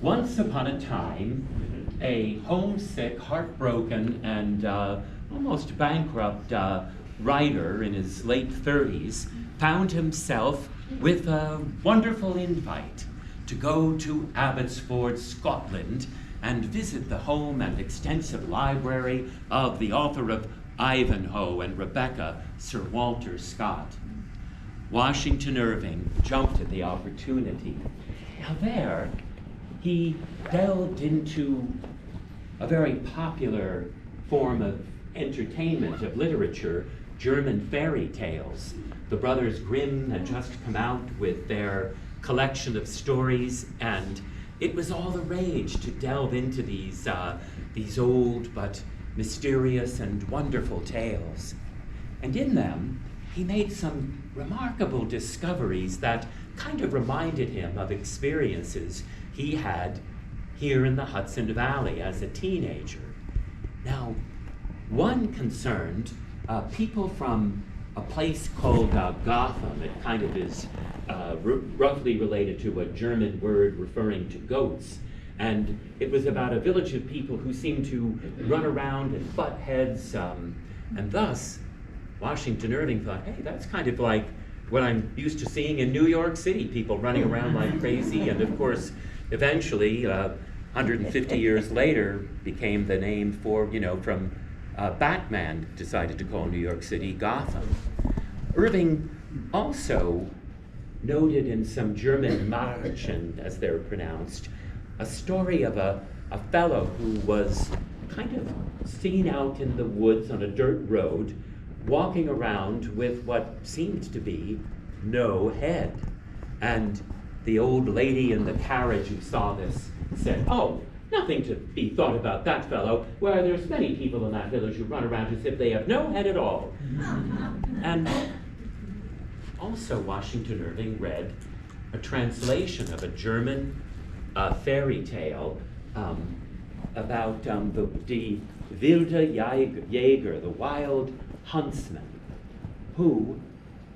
Once upon a time, a homesick, heartbroken, and almost bankrupt writer in his late 30s found himself with a wonderful invite to go to Abbotsford, Scotland, and visit the home and extensive library of the author of Ivanhoe and Rebecca, Sir Walter Scott. Washington Irving jumped at the opportunity. Now there, he delved into a very popular form of entertainment, of literature, German fairy tales. The Brothers Grimm had just come out with their collection of stories, and it was all the rage to delve into these old but mysterious and wonderful tales. And in them, he made some remarkable discoveries that kind of reminded him of experiences he had here in the Hudson Valley as a teenager. Now, one concerned people from a place called Gotham. It kind of is roughly related to a German word referring to goats. And it was about a village of people who seemed to run around and butt heads. And thus, Washington Irving thought, hey, that's kind of like what I'm used to seeing in New York City, people running around like crazy. And of course, eventually, 150 years later, became the name for, from Batman decided to call New York City Gotham. Irving also noted in some German Märchen, as they're pronounced, a story of a fellow who was kind of seen out in the woods on a dirt road, walking around with what seemed to be no head. And the old lady in the carriage who saw this said, "Oh, nothing to be thought about that fellow. Where there's many people in that village who run around as if they have no head at all." And also Washington Irving read a translation of a German fairy tale about the wilde Jäger, the wild huntsman, who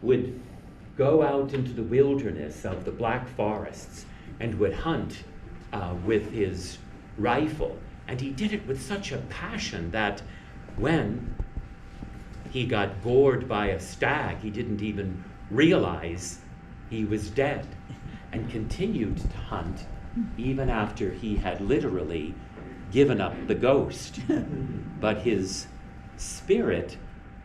would go out into the wilderness of the Black Forests and would hunt with his rifle. And he did it with such a passion that when he got gored by a stag, he didn't even realize he was dead, and continued to hunt even after he had literally given up the ghost. But his spirit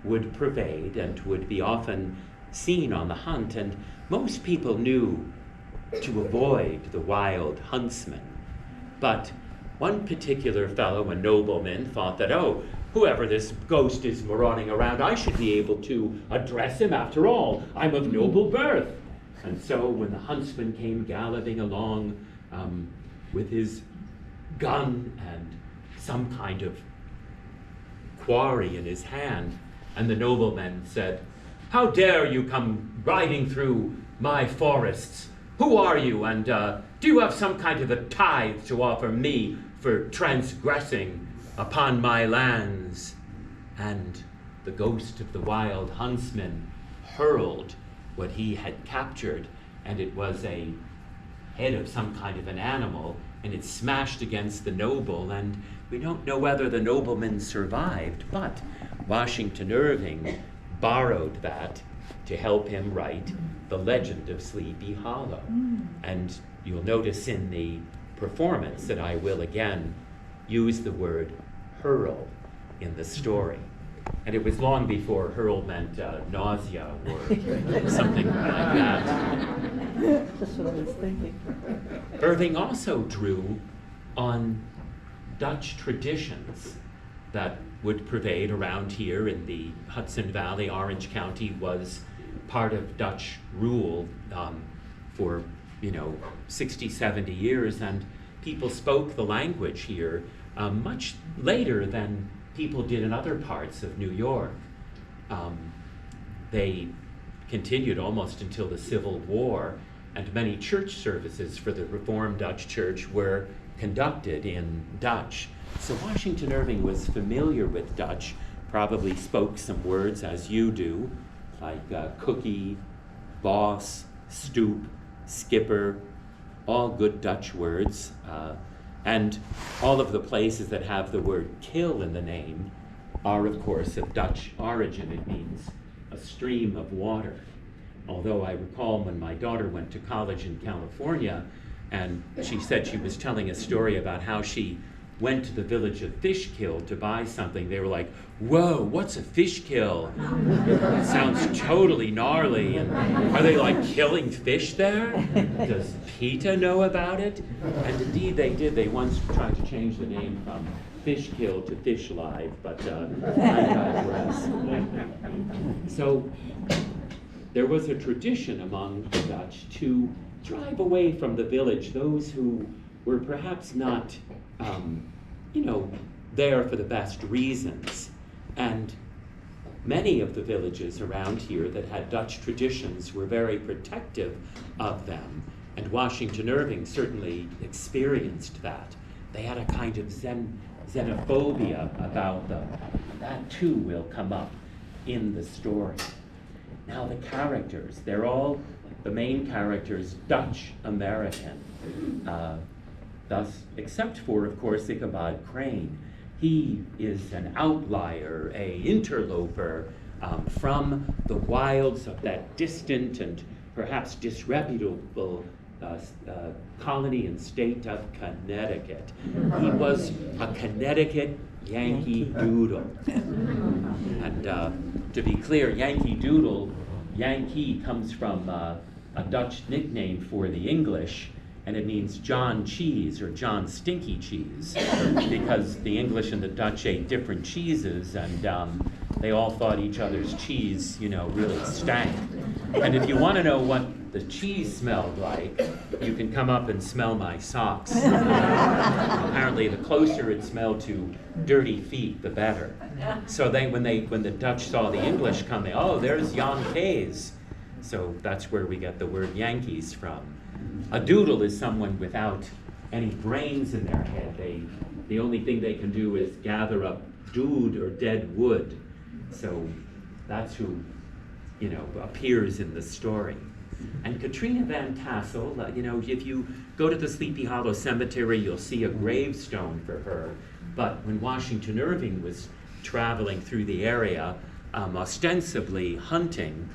would pervade and would be often seen on the hunt, and most people knew to avoid the wild huntsman. But one particular fellow, a nobleman, thought that, oh, whoever this ghost is marauding around, I should be able to address him. After all, I'm of noble birth. And so when the huntsman came galloping along with his gun and some kind of quarry in his hand, and the nobleman said, "How dare you come riding through my forests? Who are you, and do you have some kind of a tithe to offer me for transgressing upon my lands?" And the ghost of the wild huntsman hurled what he had captured, and it was a head of some kind of an animal, and it smashed against the noble, and we don't know whether the nobleman survived, but Washington Irving borrowed that to help him write The Legend of Sleepy Hollow. And you'll notice in the performance that I will again use the word hurl in the story. And it was long before hurl meant nausea or something like that. That's what I was thinking. Irving also drew on Dutch traditions that would pervade around here in the Hudson Valley. Orange County was part of Dutch rule for 60, 70 years, and people spoke the language here much later than people did in other parts of New York. They continued almost until the Civil War, and many church services for the Reformed Dutch Church were conducted in Dutch. So Washington Irving was familiar with Dutch, probably spoke some words as you do, like cookie, boss, stoop, skipper, all good Dutch words. And all of the places that have the word kill in the name are, of course, of Dutch origin. It means a stream of water. Although I recall when my daughter went to college in California, and she said she was telling a story about how she went to the village of Fishkill to buy something. They were like, whoa, what's a Fishkill? It sounds totally gnarly. And are they like killing fish there? Does PETA know about it? And indeed they did. They once tried to change the name from Fishkill to Fish Live, but I digress. So there was a tradition among the Dutch to drive away from the village those who were perhaps not there for the best reasons. And many of the villages around here that had Dutch traditions were very protective of them. And Washington Irving certainly experienced that. They had a kind of xenophobia about them. That too will come up in the story. Now the characters, they're all, the main characters, Dutch American. Thus, except for, of course, Ichabod Crane. He is an outlier, a interloper from the wilds of that distant and perhaps disreputable colony and state of Connecticut. He was a Connecticut Yankee Doodle. And to be clear, Yankee Doodle, Yankee comes from a Dutch nickname for the English, and it means John Cheese or John Stinky Cheese, because the English and the Dutch ate different cheeses, and they all thought each other's cheese, really stank. And if you want to know what the cheese smelled like, you can come up and smell my socks. Apparently, the closer it smelled to dirty feet, the better. So when the Dutch saw the English coming, oh, there's Jan Kees. So that's where we get the word Yankees from. A doodle is someone without any brains in their head. The only thing they can do is gather up dude or dead wood. So that's who, appears in the story. And Katrina Van Tassel, if you go to the Sleepy Hollow Cemetery, you'll see a gravestone for her. But when Washington Irving was traveling through the area, ostensibly hunting,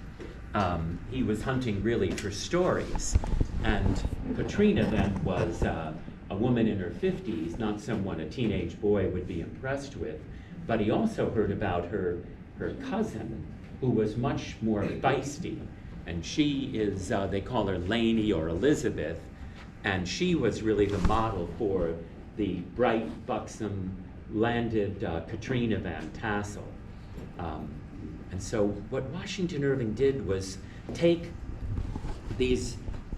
he was hunting really for stories. And Katrina then was a woman in her 50s, not someone a teenage boy would be impressed with, but he also heard about her cousin, who was much more feisty. And she is, they call her Laney or Elizabeth, and she was really the model for the bright, buxom, landed Katrina Van Tassel. And so what Washington Irving did was take these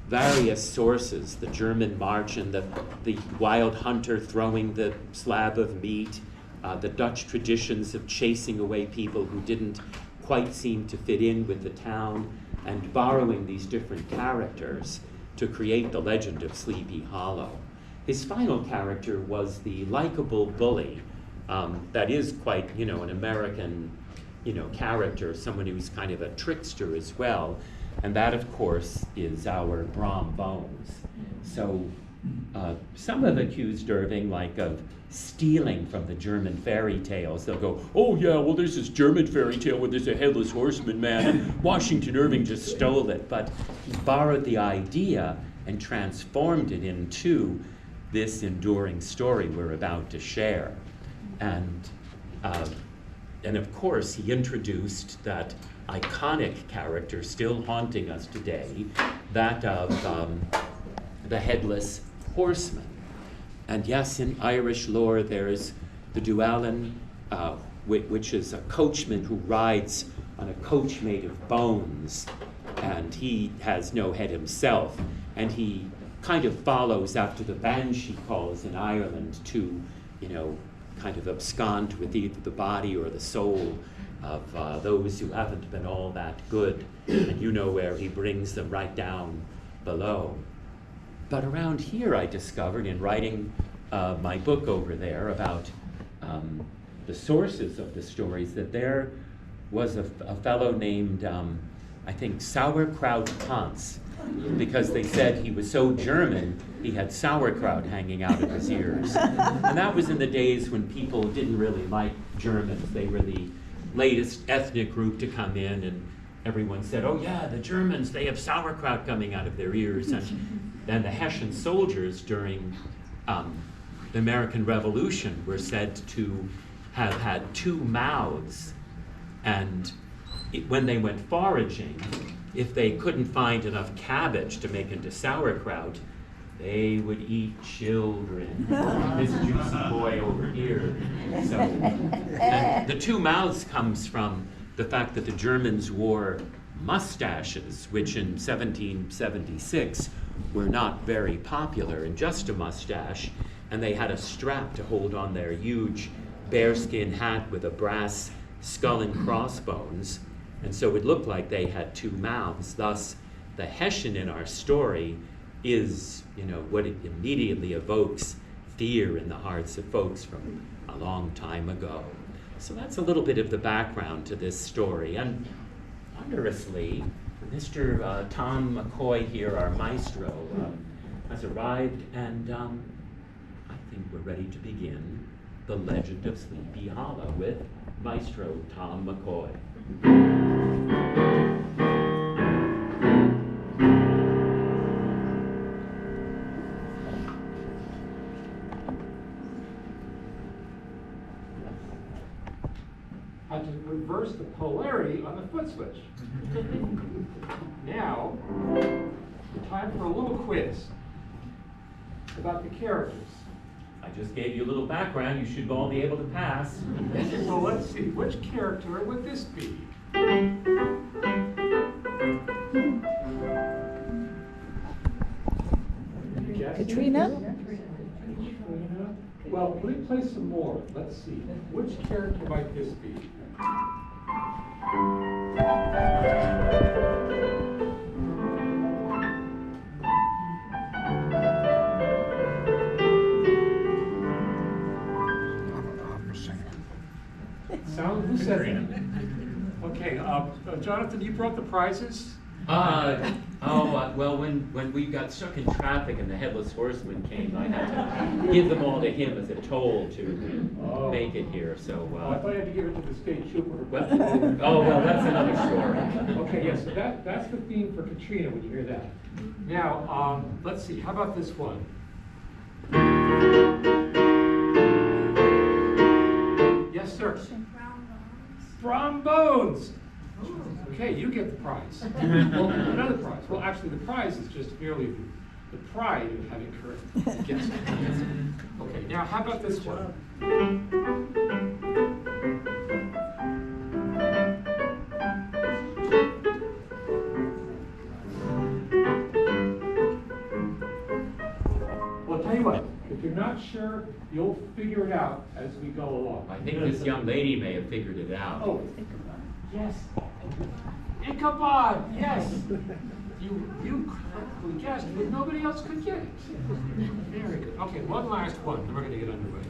various sources, the German march and the wild hunter throwing the slab of meat, the Dutch traditions of chasing away people who didn't quite seem to fit in with the town, and borrowing these different characters to create the legend of Sleepy Hollow. His final character was the likable bully. That is quite, an American, character, someone who's kind of a trickster as well. And that, of course, is our Brom Bones. So some have accused Irving, of stealing from the German fairy tales. They'll go, oh yeah, well there's this German fairy tale where there's a headless horseman man, and Washington Irving just stole it. But he borrowed the idea and transformed it into this enduring story we're about to share. And of course, he introduced that iconic character still haunting us today, that of the headless horseman. And yes, in Irish lore, there's the Duallan, which is a coachman who rides on a coach made of bones, and he has no head himself, and he kind of follows after the banshee calls in Ireland to, kind of abscond with either the body or the soul of those who haven't been all that good, and where he brings them right down below. But around here I discovered in writing my book over there about the sources of the stories that there was a fellow named, I think, Sauerkraut Hans, because they said he was so German, he had sauerkraut hanging out of his ears. And that was in the days when people didn't really like Germans. They were the latest ethnic group to come in, and everyone said, oh yeah, the Germans, they have sauerkraut coming out of their ears. And then the Hessian soldiers during the American Revolution were said to have had two mouths, and when they went foraging, if they couldn't find enough cabbage to make into sauerkraut, they would eat children. This juicy boy over here. So, and the two mouths comes from the fact that the Germans wore mustaches, which in 1776 were not very popular, and just a mustache, and they had a strap to hold on their huge bearskin hat with a brass skull and crossbones, and so it looked like they had two mouths. Thus, the Hessian in our story is, what it immediately evokes fear in the hearts of folks from a long time ago. So that's a little bit of the background to this story. And wondrously, Mr. Tom McCoy here, our maestro, has arrived, and I think we're ready to begin The Legend of Sleepy Hollow with Maestro Tom McCoy. Had to reverse the polarity on the foot switch. Now, time for a little quiz about the characters. I just gave you a little background. You should all be able to pass. Well, let's see. Which character would this be? Katrina? Well, let me play some more. Let's see. Which character might this be? Sound? Who said that? Okay, Jonathan, you brought the prizes? Well, when we got stuck in traffic and the Headless Horseman came, I had to give them all to him as a toll to make it here, so. I thought you had to give it to the state trooper. Well, that's another story. Okay, yes, so that's the theme for Katrina when you hear that. Now, let's see, how about this one? Yes, sir. Brown bones. Okay, you get the prize. Well, another prize. Well, actually, the prize is just merely the pride of having correct guessed. Okay, now how about this one? Well, I'll tell you what. If you're not sure, you'll figure it out as we go along. I think this young lady may have figured it out. Oh, yes. Ichabod, yes. You correctly guessed, but nobody else could get it. Very good. Okay, one last one, then we're going to get underway.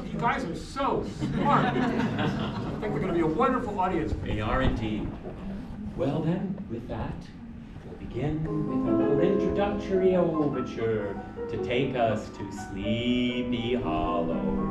You guys are so smart. I think they're going to be a wonderful audience. They are indeed. Well then, with that, we'll begin with a little introductory overture to take us to Sleepy Hollow.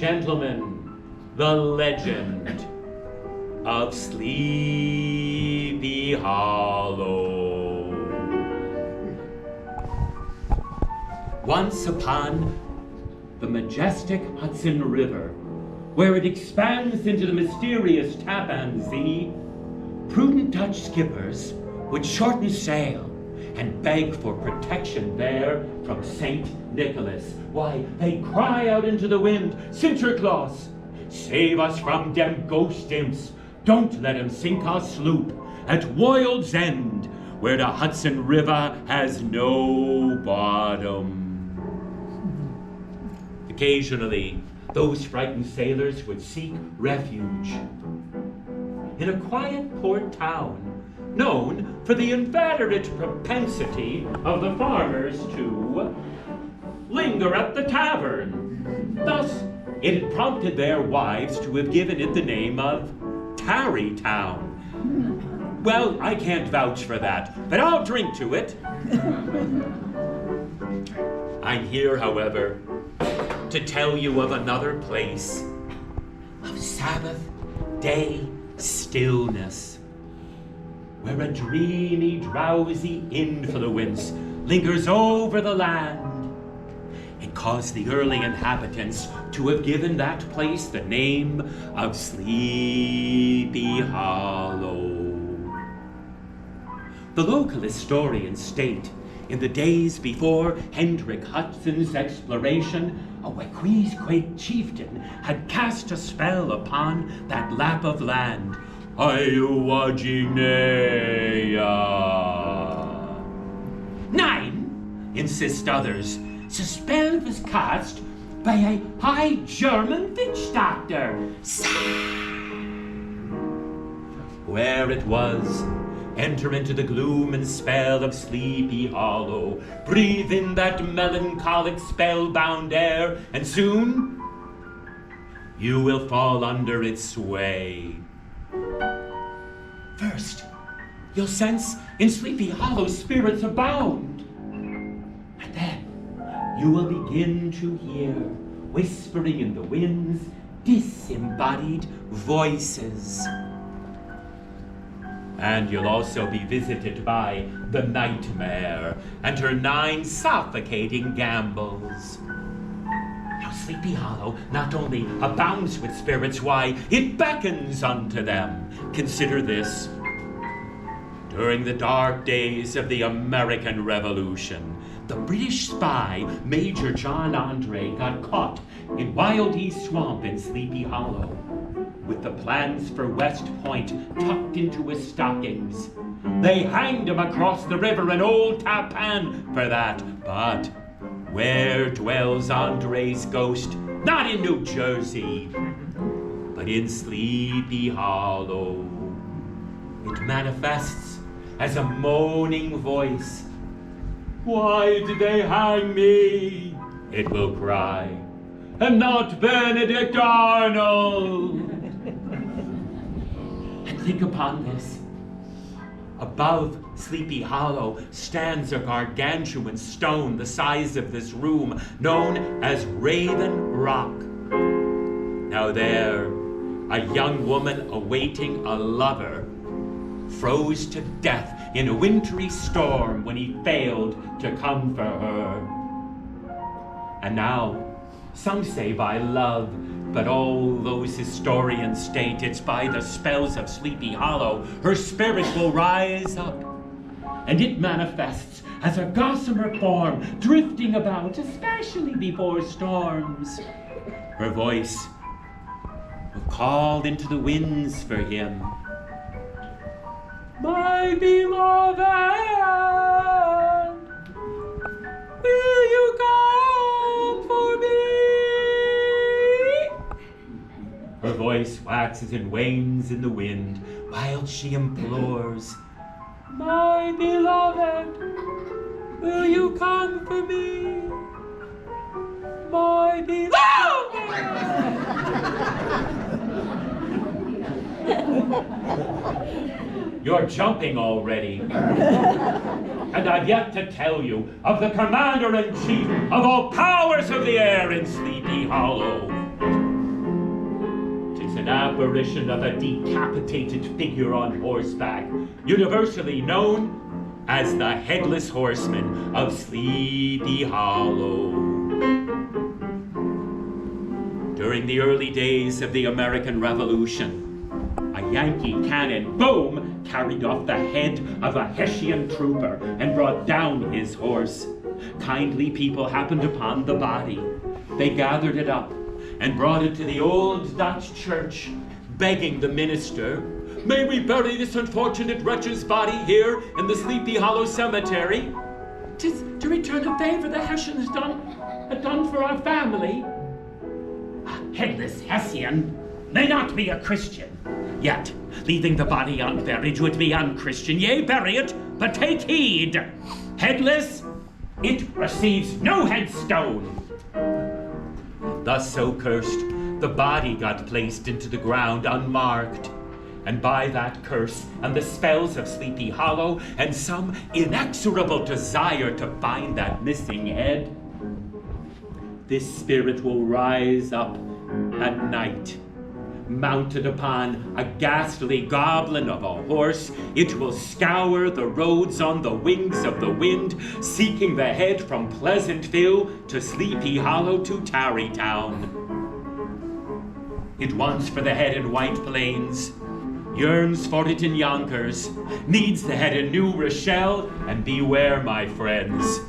gentlemen, the legend of Sleepy Hollow. Once upon the majestic Hudson River, where it expands into the mysterious Tappan Sea, prudent Dutch skippers would shorten sail and beg for protection there from St. Nicholas. Why, they'd cry out into the wind, Sinterklaas, save us from dem ghost imps. Don't let 'em sink our sloop at Woild's End, where the Hudson River has no bottom. Occasionally, those frightened sailors would seek refuge in a quiet port town known for the inveterate propensity of the farmers to linger at the tavern. Thus, it had prompted their wives to have given it the name of Tarrytown. Well, I can't vouch for that, but I'll drink to it. I'm here, however, to tell you of another place of Sabbath day stillness, where a dreamy, drowsy influence lingers over the land. It caused the early inhabitants to have given that place the name of Sleepy Hollow. The local historians state, in the days before Hendrik Hudson's exploration, a Wequeesquake chieftain had cast a spell upon that lap of land. Iowaginea. 9, insist others. The spell was cast by a high German witch doctor. Where it was, enter into the gloom and spell of Sleepy Hollow. Breathe in that melancholic spellbound air, and soon you will fall under its sway. First, you'll sense in Sleepy Hollow spirits abound. And then you will begin to hear, whispering in the winds, disembodied voices. And you'll also be visited by the Nightmare and her 9 suffocating gambles. Now, Sleepy Hollow not only abounds with spirits, why, it beckons unto them. Consider this. During the dark days of the American Revolution, the British spy, Major John Andre, got caught in Wild East Swamp in Sleepy Hollow, with the plans for West Point tucked into his stockings. They hanged him across the river in Old Tappan for that. But where dwells Andre's ghost? Not in New Jersey, but in Sleepy Hollow. It manifests as a moaning voice. Why did they hang me? It will cry, and not Benedict Arnold. And think upon this. Above Sleepy Hollow stands a gargantuan stone the size of this room, known as Raven Rock. Now there, a young woman awaiting a lover froze to death in a wintry storm when he failed to come for her. And now, some say by love, but all those historians state it's by the spells of Sleepy Hollow her spirit will rise up, and it manifests as a gossamer form drifting about, especially before storms. Her voice will call into the winds for him. My beloved, will you come for me? Her voice waxes and wanes in the wind while she implores, my beloved, will you come for me? My beloved! You're jumping already. And I've yet to tell you of the Commander-in-Chief of all powers of the air in Sleepy Hollow. an apparition of a decapitated figure on horseback, universally known as the Headless Horseman of Sleepy Hollow. During the early days of the American Revolution, a Yankee cannon, boom, carried off the head of a Hessian trooper and brought down his horse. Kindly people happened upon the body. They gathered it up and brought it to the old Dutch church, begging the minister, "May we bury this unfortunate wretch's body here in the Sleepy Hollow Cemetery? 'Tis to return a favor the Hessians had done for our family." A headless Hessian may not be a Christian, yet leaving the body unburied would be unchristian. Yea, bury it, but take heed. Headless, it receives no headstone. Thus so cursed, the body got placed into the ground unmarked. And by that curse and the spells of Sleepy Hollow and some inexorable desire to find that missing head, this spirit will rise up at night. Mounted upon a ghastly goblin of a horse, it will scour the roads on the wings of the wind, seeking the head from Pleasantville to Sleepy Hollow to Tarrytown. It wants for the head in White Plains, yearns for it in Yonkers, needs the head in New Rochelle, and beware, my friends,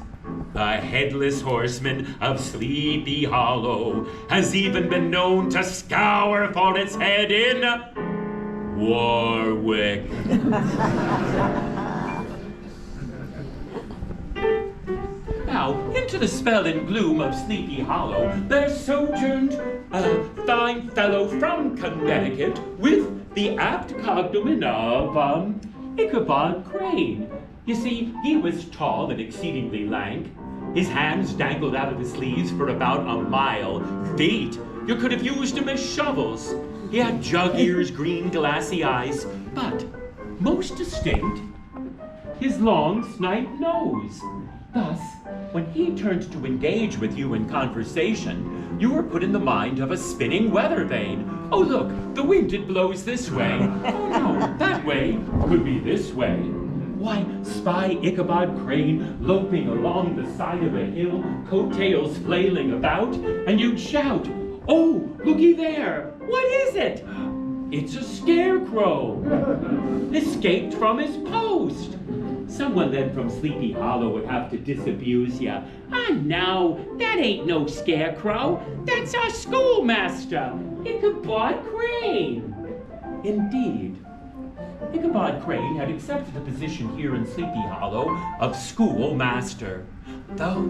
the Headless Horseman of Sleepy Hollow has even been known to scour for its head in Warwick. Now, into the spell and gloom of Sleepy Hollow, there sojourned a fine fellow from Connecticut with the apt cognomen of Ichabod Crane. You see, he was tall and exceedingly lank. His hands dangled out of his sleeves for about a mile. Feet, you could have used him as shovels. He had jug ears, green glassy eyes, but most distinct, his long snipe nose. Thus, when he turned to engage with you in conversation, you were put in the mind of a spinning weather vane. Oh look, the wind it blows this way. Oh no, that way, could be this way. Why, spy Ichabod Crane loping along the side of a hill, coattails flailing about, and you'd shout, "Oh, looky there! What is it?" It's a scarecrow, escaped from his post. Someone then from Sleepy Hollow would have to disabuse ya. "Ah, no, that ain't no scarecrow. That's our schoolmaster, Ichabod Crane." Indeed, Ichabod Crane had accepted the position here in Sleepy Hollow of schoolmaster, though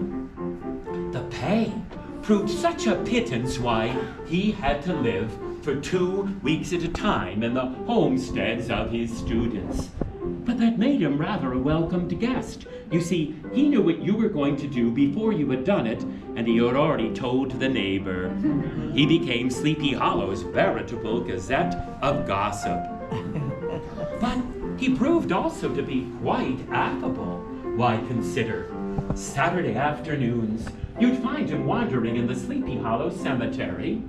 the pay proved such a pittance why he had to live for 2 weeks at a time in the homesteads of his students. But that made him rather a welcomed guest. You see, he knew what you were going to do before you had done it, and he had already told the neighbor. He became Sleepy Hollow's veritable gazette of gossip. But he proved also to be quite affable. Why, consider, Saturday afternoons, you'd find him wandering in the Sleepy Hollow Cemetery,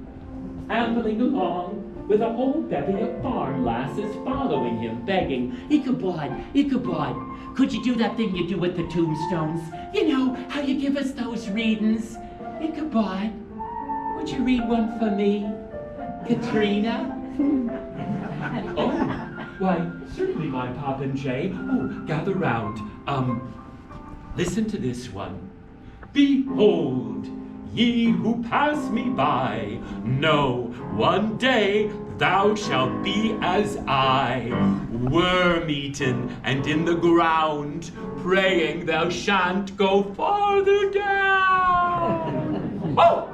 ambling along with a whole bevy of farm lasses following him, begging, "Ichabod, Ichabod, could you do that thing you do with the tombstones? You know, how you give us those readings? Ichabod, would you read one for me? Katrina?" "Oh, why, certainly, my popinjay. Oh, gather round. Listen to this one. Behold, ye who pass me by, know one day thou shalt be as I, worm-eaten and in the ground, praying thou shan't go farther down." Oh,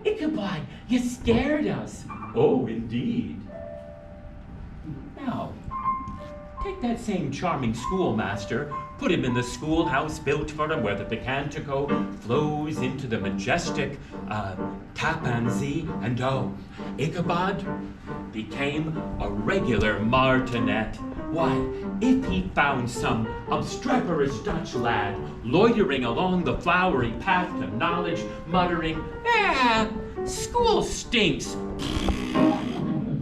Ichabod, you scared us. Oh, indeed. Now, take that same charming schoolmaster, put him in the schoolhouse built for him where the Picantico flows into the majestic Tappan Zee, and oh, Ichabod became a regular martinet. Why, if he found some obstreperous Dutch lad loitering along the flowery path to knowledge, muttering, "School stinks,"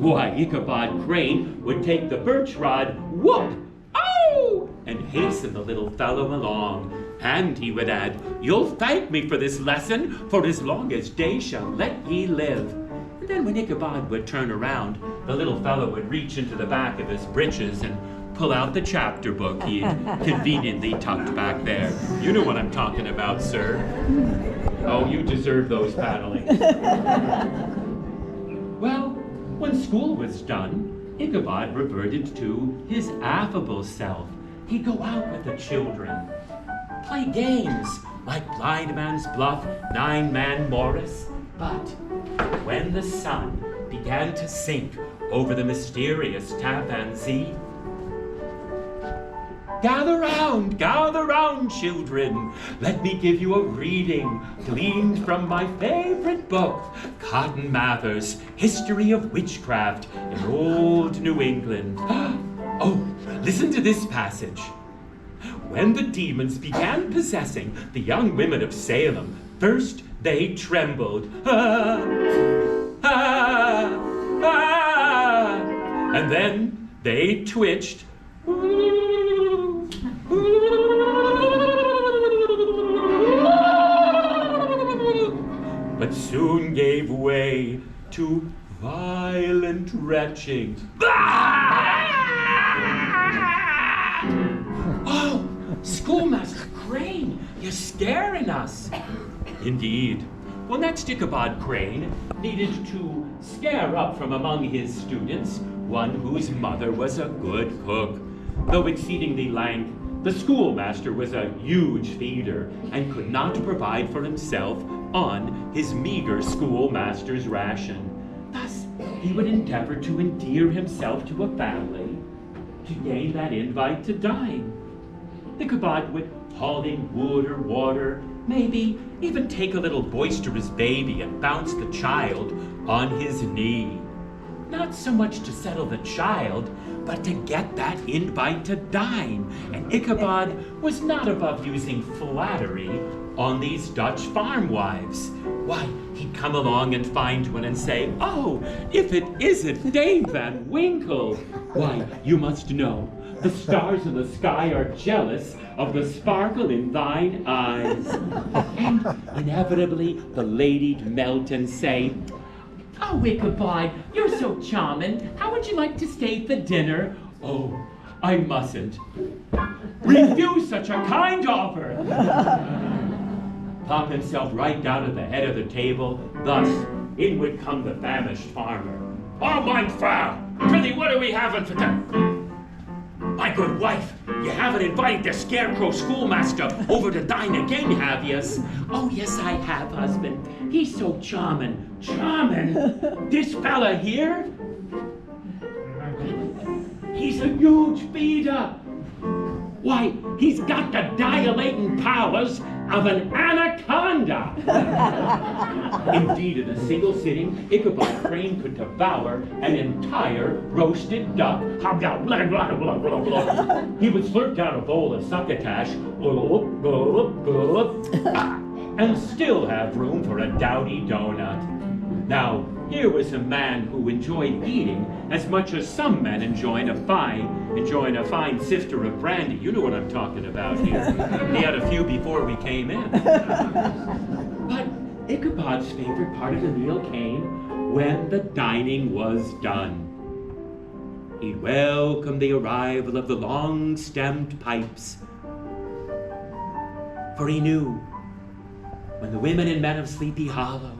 why, Ichabod Crane would take the birch rod, whoop, oh, and hasten the little fellow along. And he would add, "You'll thank me for this lesson, for as long as day shall let ye live." And then when Ichabod would turn around, the little fellow would reach into the back of his breeches and pull out the chapter book he had conveniently tucked back there. You know what I'm talking about, sir. Oh, you deserve those paddling. Well, when school was done, Ichabod reverted to his affable self. He'd go out with the children, play games like Blind Man's Bluff, Nine Man Morris. But when the sun began to sink over the mysterious Tappan Zee, gather round, children. Let me give you a reading gleaned from my favorite book, Cotton Mather's History of Witchcraft in Old New England. Oh, listen to this passage. When the demons began possessing the young women of Salem, first they trembled, and then they twitched, but soon gave way to violent retching. Oh, Schoolmaster Crane, you're scaring us. Indeed. Well, next Ichabod Crane needed to scare up from among his students one whose mother was a good cook. Though exceedingly lank, the schoolmaster was a huge feeder and could not provide for himself on his meager schoolmaster's ration. Thus, he would endeavor to endear himself to a family to gain that invite to dine. Ichabod would haul in wood or water, maybe even take a little boisterous baby and bounce the child on his knee. Not so much to settle the child, but to get that invite to dine. And Ichabod was not above using flattery on these Dutch farm wives. Why, he'd come along and find one and say, "Oh, if it isn't Dame Van Winkle! Why, you must know, the stars in the sky are jealous of the sparkle in thine eyes." And inevitably, the lady'd melt and say, "Oh, Ichabod, you're so charming. How would you like to stay for dinner?" "Oh, I mustn't. Refuse such a kind offer." Plop himself right down at the head of the table. Thus, in would come the famished farmer. "Oh, mein Frau, prithee, what are we having for dinner?" "My good wife, you haven't invited the scarecrow schoolmaster over to dine again, have yas?" "Oh, yes, I have, husband. He's so charming." "Charming? This fella here? He's a huge feeder. Why, he's got the dilating powers of an anaconda." Indeed, in a single sitting, Ichabod Crane could devour an entire roasted duck. He would slurp down a bowl of succotash and still have room for a dowdy donut. Now, here was a man who enjoyed eating as much as some men enjoying a fine sifter of brandy. You know what I'm talking about here. He had a few before we came in. But Ichabod's favorite part of the meal came when the dining was done. He'd welcome the arrival of the long-stemmed pipes, for he knew when the women and men of Sleepy Hollow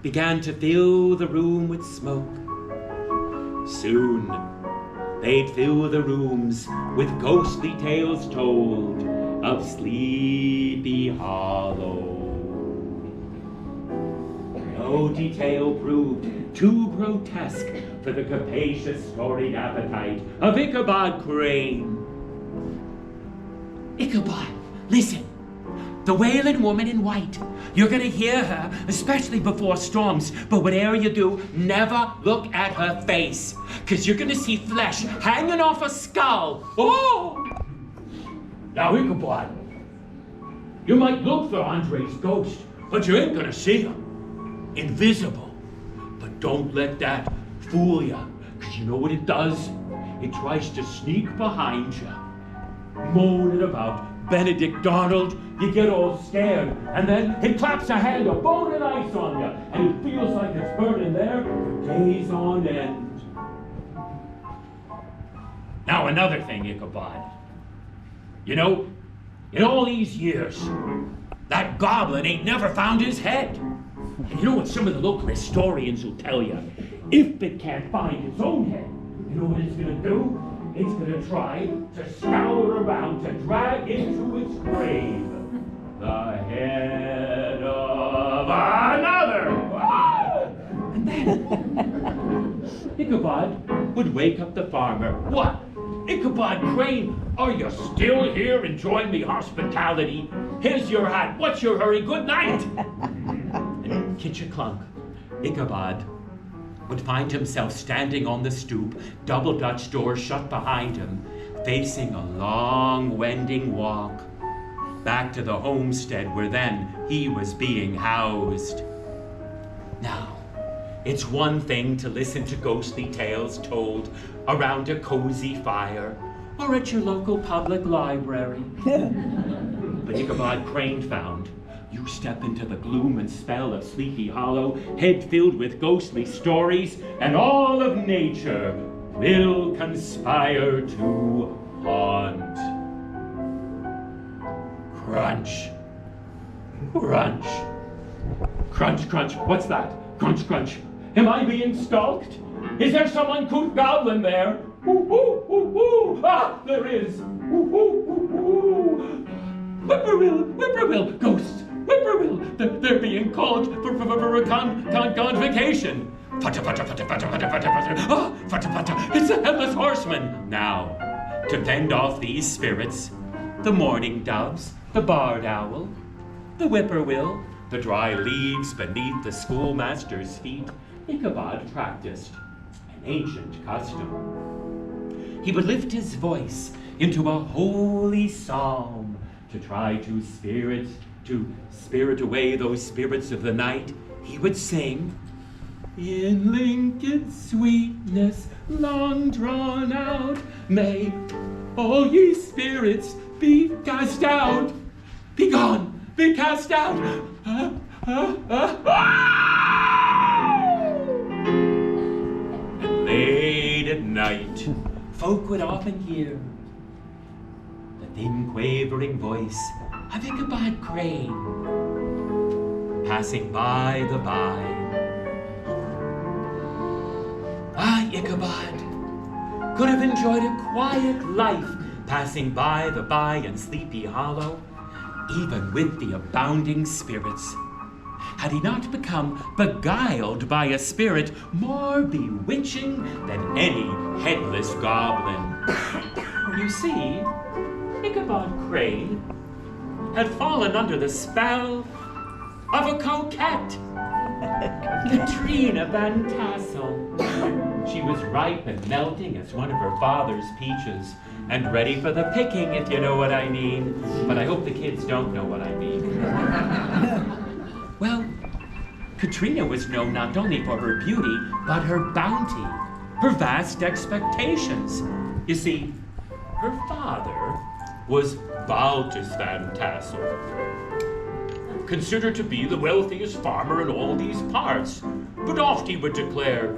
began to fill the room with smoke, soon they'd fill the rooms with ghostly tales told of Sleepy Hollow. No detail proved too grotesque for the capacious storied appetite of Ichabod Crane. "Ichabod, listen. The Wailing Woman in White. You're gonna hear her, especially before storms, but whatever you do, never look at her face, 'cause you're gonna see flesh hanging off a skull." "Oh!" "Now, Ichabod, you might look for Andre's ghost, but you ain't gonna see him. Invisible. But don't let that fool you, because you know what it does? It tries to sneak behind you, moaning about Benedict Donald. You get all scared, and then it claps a hand of bone and ice on you, and it feels like it's burning there for days on end. Now another thing, Ichabod. You know, in all these years, that goblin ain't never found his head. And you know what some of the local historians will tell you? If it can't find its own head, you know what it's gonna do? It's gonna try to scour around to drag into its grave the head of another. And then Ichabod would wake up the farmer. What? Ichabod Crane, are you still here enjoying me hospitality? Here's your hat. What's your hurry? Good night. And kitcha-clunk, Ichabod would find himself standing on the stoop, double Dutch door shut behind him, facing a long, wending walk back to the homestead where then he was being housed. Now, it's one thing to listen to ghostly tales told around a cozy fire or at your local public library. But Ichabod Crane found you step into the gloom and spell of Sleepy Hollow, head filled with ghostly stories, and all of nature will conspire to haunt. Crunch. Crunch. Crunch, crunch. What's that? Crunch, crunch. Am I being stalked? Is there some uncouth goblin there? Ooh, ooh, ooh, ooh. Ah, there is. Ooh, ooh, ooh, ooh. Whippoorwill, whippoorwill, ghosts, whippoorwill. They're being called for a convocation. Futta, futta, futta, futta, futta, futta, futta. Ah, futta, futta. It's a headless horseman. Now, to fend off these spirits, the mourning doves, the barred owl, the whippoorwill, the dry leaves beneath the schoolmaster's feet, Ichabod practiced an ancient custom. He would lift his voice into a holy psalm to try to spirit away those spirits of the night. He would sing, "In linked sweetness long drawn out, may all ye spirits be cast out. Be gone, be cast out." And late at night, folk would often hear the thin quavering voice of Ichabod Crane passing by the by. Ah, Ichabod could have enjoyed a quiet life passing by the by in Sleepy Hollow, even with the abounding spirits, had he not become beguiled by a spirit more bewitching than any headless goblin. You see, Ichabod Crane had fallen under the spell of a coquette, Katrina Van Tassel. She was ripe and melting as one of her father's peaches, and ready for the picking, if you know what I mean. But I hope the kids don't know what I mean. Well, Katrina was known not only for her beauty, but her bounty, her vast expectations. You see, her father was Baltus Van Tassel, considered to be the wealthiest farmer in all these parts. But oft he would declare,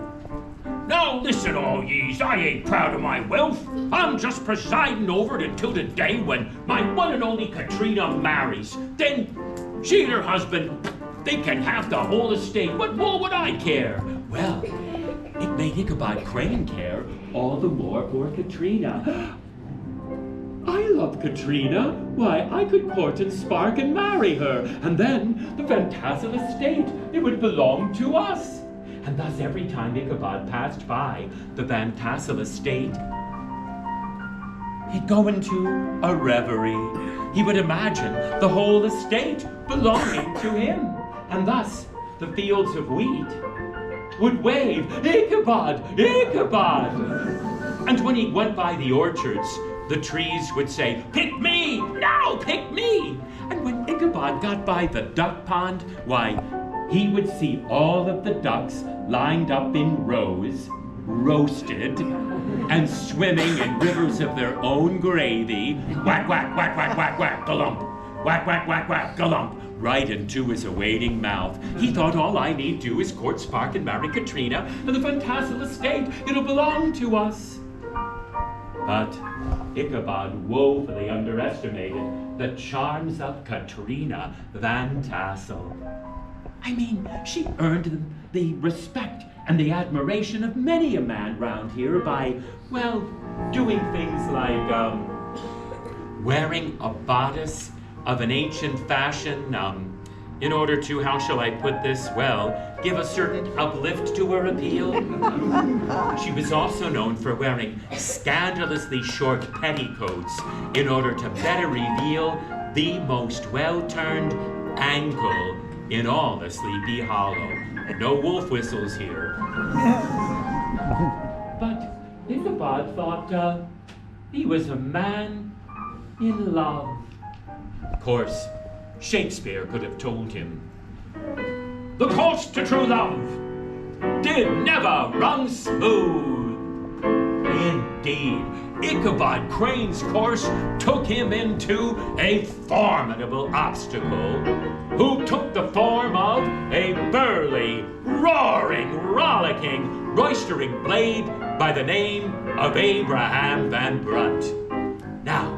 "Now listen all yees, I ain't proud of my wealth. I'm just presiding over it until the day when my one and only Katrina marries. Then she and her husband, they can have the whole estate. What more would I care?" Well, it made Ichabod Crane care all the more for Katrina. "I love Katrina. Why, I could court and spark and marry her, and then the Van Tassel estate, it would belong to us." And thus every time Ichabod passed by the Van Tassel estate, he'd go into a reverie. He would imagine the whole estate belonging to him, and thus the fields of wheat would wave, "Ichabod, Ichabod!" And when he went by the orchards, the trees would say, "Pick me! No, pick me!" And when Ichabod got by the duck pond, why, he would see all of the ducks lined up in rows, roasted and swimming in rivers of their own gravy. Whack, whack, whack, whack, whack, whack, galump. Whack, whack, whack, whack, galump. Right into his awaiting mouth. He thought all I need do is court Spark and marry Katrina, and the Fantassel estate, it'll belong to us. But Ichabod woefully underestimated the charms of Katrina Van Tassel. I mean, she earned the respect and the admiration of many a man round here by, well, doing things like wearing a bodice of an ancient fashion, in order to, how shall I put this, well, give a certain uplift to her appeal. She was also known for wearing scandalously short petticoats in order to better reveal the most well-turned ankle in all the Sleepy Hollow. No wolf whistles here. But Ichabod thought he was a man in love. Of course, Shakespeare could have told him, "The course to true love did never run smooth." Indeed, Ichabod Crane's course took him into a formidable obstacle, who took the form of a burly, roaring, rollicking, roistering blade by the name of Abraham Van Brunt. Now,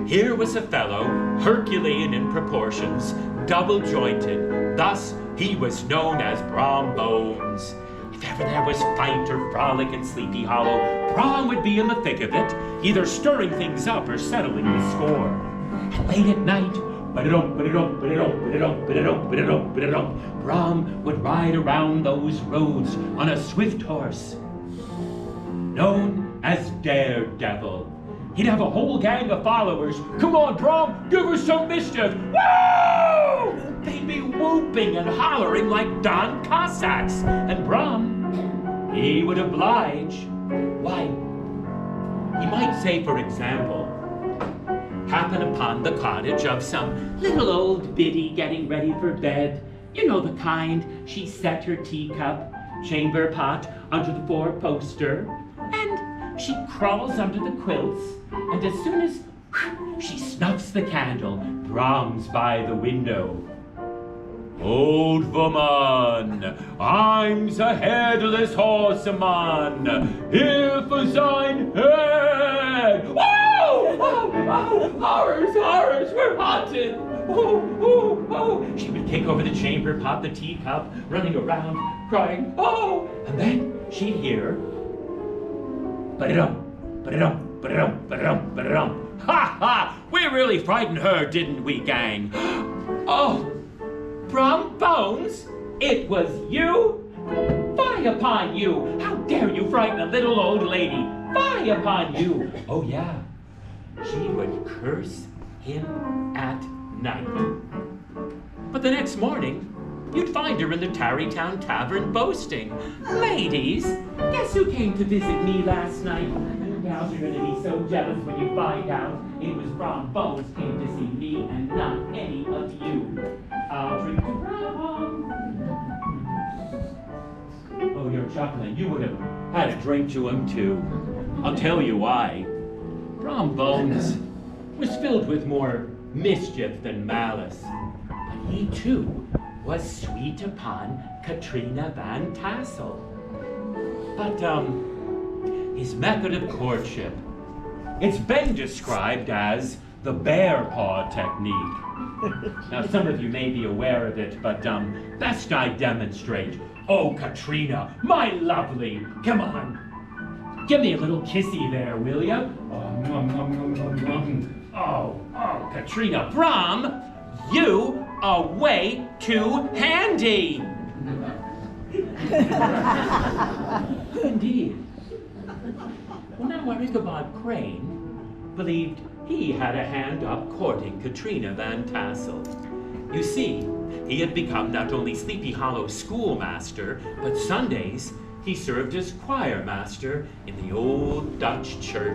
here was a fellow, Herculean in proportions, double-jointed. Thus, he was known as Brom Bones. If ever there was fight or frolic in Sleepy Hollow, Brom would be in the thick of it, either stirring things up or settling the score. And late at night, Brom would ride around those roads on a swift horse, known as Daredevil. He'd have a whole gang of followers. "Come on, Brom, give us some mischief!" Woo! They'd be whooping and hollering like Don Cossacks. And Brom, he would oblige. Why, he might say, for example, happen upon the cottage of some little old biddy getting ready for bed. You know the kind, she set her teacup, chamber pot under the four-poster, and she crawls under the quilts, and as soon as she snuffs the candle, Brom's by the window. "Old woman, I'm the headless horseman, if a thine head." Oh, oh, oh, horrors, horrors, we're haunted. Oh, oh, oh. She would kick over the chamber pot, the teacup, running around, crying, "Oh!" And then she'd hear, "Ba-da-dum, ba-da-dum, ba-da-dum, ba-da-dum, ba-da-dum." Ha ha! We really frightened her, didn't we, gang? "Oh, Brom Bones, it was you? Fie upon you! How dare you frighten a little old lady? Fie upon you!" Oh yeah, she would curse him at night. But the next morning, you'd find her in the Tarrytown Tavern boasting, "Ladies, guess who came to visit me last night?" You gals are gonna be so jealous when you find out it was Brom Bones came to see me and not any of you. I'll drink to Brom. Oh, you're chuckling. You would have had a drink to him too. I'll tell you why. Brom Bones was filled with more mischief than malice. But he too was sweet upon Katrina Van Tassel. But his method of courtship, it's been described as the bear paw technique. Now, some of you may be aware of it, but best I demonstrate. Oh, Katrina, my lovely, come on. Give me a little kissy there, will ya? Oh, Katrina, Brom, you are way too handy. Indeed. Well, now Ichabod Crane believed he had a hand up courting Katrina Van Tassel. You see, he had become not only Sleepy Hollow schoolmaster, but Sundays he served as choir master in the old Dutch church.